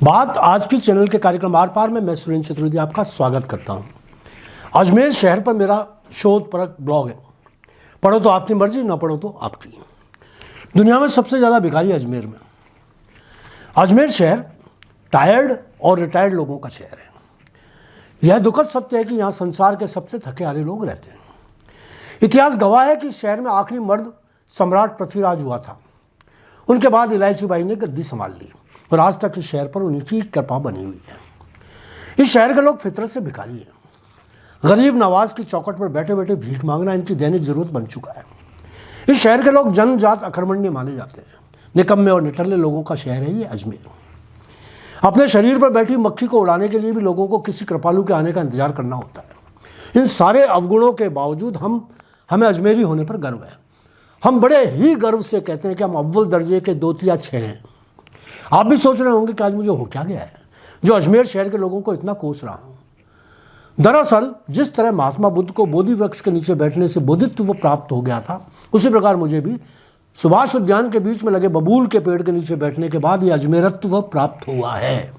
बात आज की चैनल के कार्यक्रम आर पार में मैं सुरेंद्र चतुर्वेदी आपका स्वागत करता हूं। अजमेर शहर पर मेरा शोधपरक ब्लॉग है। पढ़ो तो आपकी मर्जी, ना पढ़ो तो आपकी। दुनिया में सबसे ज़्यादा भिखारी अजमेर में। अजमेर शहर टायर्ड और रिटायर्ड लोगों का शहर है। यह दुखद सत्य है कि यहाँ संसार के सबसे थके हारे लोग रहते हैं। इतिहास गवाह है कि शहर में आखिरी मर्द सम्राट पृथ्वीराज हुआ था। उनके बाद इलायची बाई ने गद्दी संभाल ली और आज तक इस शहर पर उनकी कृपा बनी हुई है। इस शहर के लोग फितरत से भिखारी हैं। गरीब नवाज की चौखट पर बैठे बैठे भीख मांगना इनकी दैनिक जरूरत बन चुका है। इस शहर के लोग जनजात अकर्मण्य माने जाते हैं। निकम्मे और निठल्ले लोगों का शहर है ये अजमेर। अपने शरीर पर बैठी मक्खी को उड़ाने के लिए भी लोगों को किसी कृपालु के आने का इंतजार करना होता है। इन सारे अवगुणों के बावजूद हमें अजमेरी होने पर गर्व है। हम बड़े ही गर्व से कहते हैं कि हम अव्वल दर्जे के 2 या 6 हैं। आप भी सोच रहे होंगे कि आज मुझे हो क्या गया है जो अजमेर शहर के लोगों को इतना कोस रहा हूं। दरअसल जिस तरह महात्मा बुद्ध को बोधि वृक्ष के नीचे बैठने से बोधित्व प्राप्त हो गया था, उसी प्रकार मुझे भी सुभाष उद्यान के बीच में लगे बबूल के पेड़ के नीचे बैठने के बाद यह अजमेरत्व प्राप्त हुआ है।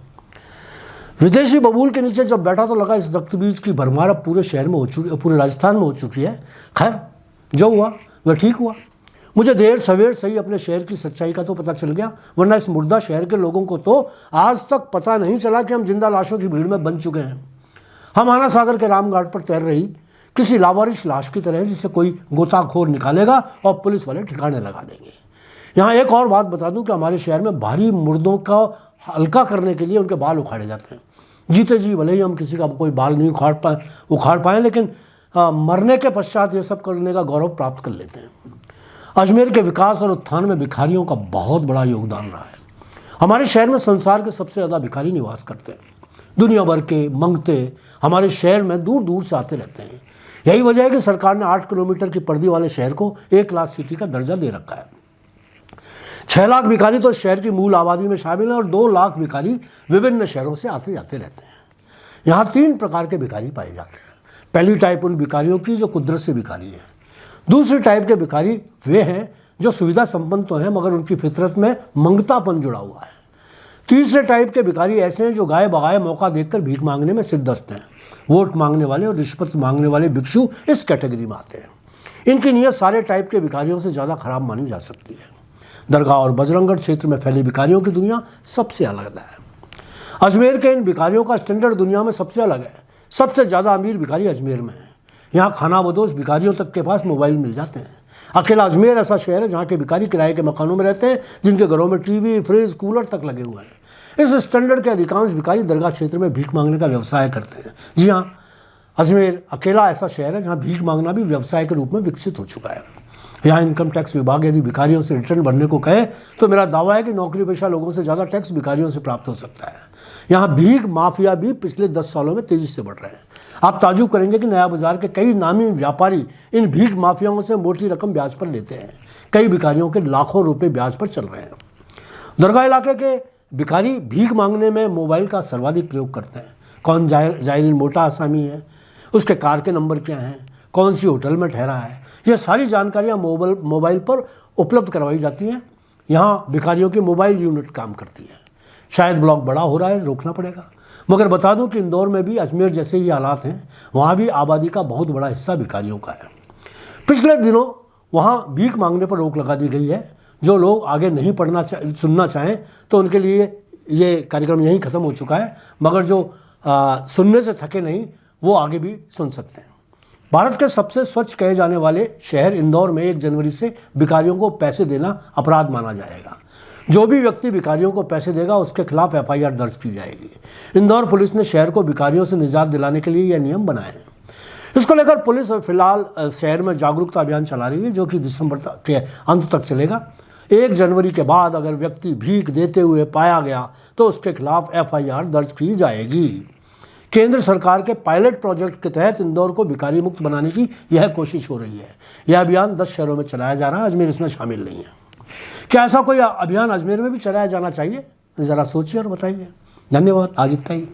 विदेशी बबूल के नीचे जब बैठा तो लगा इस रक्त बीज की भरमार अब पूरे शहर में हो चुकी, पूरे राजस्थान में हो चुकी है। खैर, जो हुआ वह ठीक हुआ। मुझे देर सवेर सही अपने शहर की सच्चाई का तो पता चल गया, वरना इस मुर्दा शहर के लोगों को तो आज तक पता नहीं चला कि हम जिंदा लाशों की भीड़ में बन चुके हैं। हम आना सागर के रामघाट पर तैर रही किसी लावारिश लाश की तरह, जिसे कोई गोताखोर निकालेगा और पुलिस वाले ठिकाने लगा देंगे। यहाँ एक और बात बता दूं कि हमारे शहर में भारी मुर्दों का हल्का करने के लिए उनके बाल उखाड़े जाते हैं। जीते जी भले ही हम किसी का कोई बाल नहीं उखाड़ पाए, लेकिन मरने के पश्चात ये सब करने का गौरव प्राप्त कर लेते हैं। अजमेर के विकास और उत्थान में भिखारियों का बहुत बड़ा योगदान रहा है। हमारे शहर में संसार के सबसे ज़्यादा भिखारी निवास करते हैं। दुनिया भर के मंगते हमारे शहर में दूर दूर से आते रहते हैं। यही वजह है कि सरकार ने 8 किलोमीटर की पर्दी वाले शहर को 1 लाख सिटी का दर्जा दे रखा है। 6 लाख भिखारी तो शहर की मूल आबादी में शामिल हैं और 2 लाख भिखारी विभिन्न शहरों से आते जाते रहते हैं। यहाँ 3 प्रकार के भिखारी पाए जाते हैं। पहली टाइप उन भिखारियों की जो कुदरत से भिखारी हैं। दूसरी टाइप के भिखारी वे हैं जो सुविधा संपन्न तो हैं मगर उनकी फितरत में मंगतापन जुड़ा हुआ है। तीसरे टाइप के भिखारी ऐसे हैं जो गाय बगाए मौका देखकर भीख मांगने में सिद्धस्त हैं। वोट मांगने वाले और रिश्वत मांगने वाले भिक्षु इस कैटेगरी में आते हैं। इनकी नीयत सारे टाइप के भिखारियों से ज़्यादा खराब मानी जा सकती है। दरगाह और बजरंगगढ़ क्षेत्र में फैली भिखारियों की दुनिया सबसे अलग है। अजमेर के इन भिखारियों का स्टैंडर्ड दुनिया में सबसे अलग है। सबसे ज़्यादा अमीर भिखारी अजमेर में है। यहाँ खाना बदोश भिखारियों तक के पास मोबाइल मिल जाते हैं। अकेला अजमेर ऐसा शहर है जहाँ के भिखारी किराए के मकानों में रहते हैं, जिनके घरों में टीवी, फ्रिज, कूलर तक लगे हुए हैं। इस स्टैंडर्ड के अधिकांश भिखारी दरगाह क्षेत्र में भीख मांगने का व्यवसाय करते हैं। जी हाँ, अजमेर अकेला ऐसा शहर है जहाँ भीख मांगना भी व्यवसाय के रूप में विकसित हो चुका है। यहाँ इनकम टैक्स विभाग यदि भिखारियों से रिटर्न भरने को कहे तो मेरा दावा है कि नौकरी पेशा लोगों से ज़्यादा टैक्स भिखारियों से प्राप्त हो सकता है। यहाँ भीख माफिया भी पिछले 10 सालों में तेजी से बढ़ रहे हैं। आप ताजुब करेंगे कि नया बाजार के कई नामी व्यापारी इन भीख माफियाओं से मोटी रकम ब्याज पर लेते हैं। कई भिखारियों के लाखों रुपए ब्याज पर चल रहे हैं। दरगाह इलाके के भिखारी भीख मांगने में मोबाइल का सर्वाधिक प्रयोग करते हैं। कौन जायरीन मोटा आसामी है, उसके कार के नंबर क्या हैं, कौन सी होटल में ठहरा है, यह सारी जानकारियाँ मोबाइल पर उपलब्ध करवाई जाती हैं। यहाँ भिखारियों की मोबाइल यूनिट काम करती है। शायद ब्लॉक बड़ा हो रहा है, रोकना पड़ेगा, मगर बता दूं कि इंदौर में भी अजमेर जैसे ही हालात हैं। वहाँ भी आबादी का बहुत बड़ा हिस्सा भिखारियों का है। पिछले दिनों वहाँ भीख मांगने पर रोक लगा दी गई है। जो लोग आगे नहीं सुनना चाहें तो उनके लिए ये कार्यक्रम यहीं ख़त्म हो चुका है, मगर जो सुनने से थके नहीं वो आगे भी सुन सकते हैं। भारत के सबसे स्वच्छ कहे जाने वाले शहर इंदौर में 1 जनवरी से भिखारियों को पैसे देना अपराध माना जाएगा। जो भी व्यक्ति भिखारियों को पैसे देगा उसके खिलाफ FIR दर्ज की जाएगी। इंदौर पुलिस ने शहर को भिखारियों से निजात दिलाने के लिए यह नियम बनाए हैं। इसको लेकर पुलिस फिलहाल शहर में जागरूकता अभियान चला रही है, जो कि दिसंबर के अंत तक चलेगा। 1 जनवरी के बाद अगर व्यक्ति भीख देते हुए पाया गया तो उसके खिलाफ FIR दर्ज की जाएगी। केंद्र सरकार के पायलट प्रोजेक्ट के तहत इंदौर को भिखारी मुक्त बनाने की यह कोशिश हो रही है। यह अभियान 10 शहरों में चलाया जा रहा है। अजमेर इसमें शामिल नहीं है। क्या ऐसा कोई अभियान अजमेर में भी चलाया जाना चाहिए? ज़रा सोचिए और बताइए। धन्यवाद। आज इतना ही।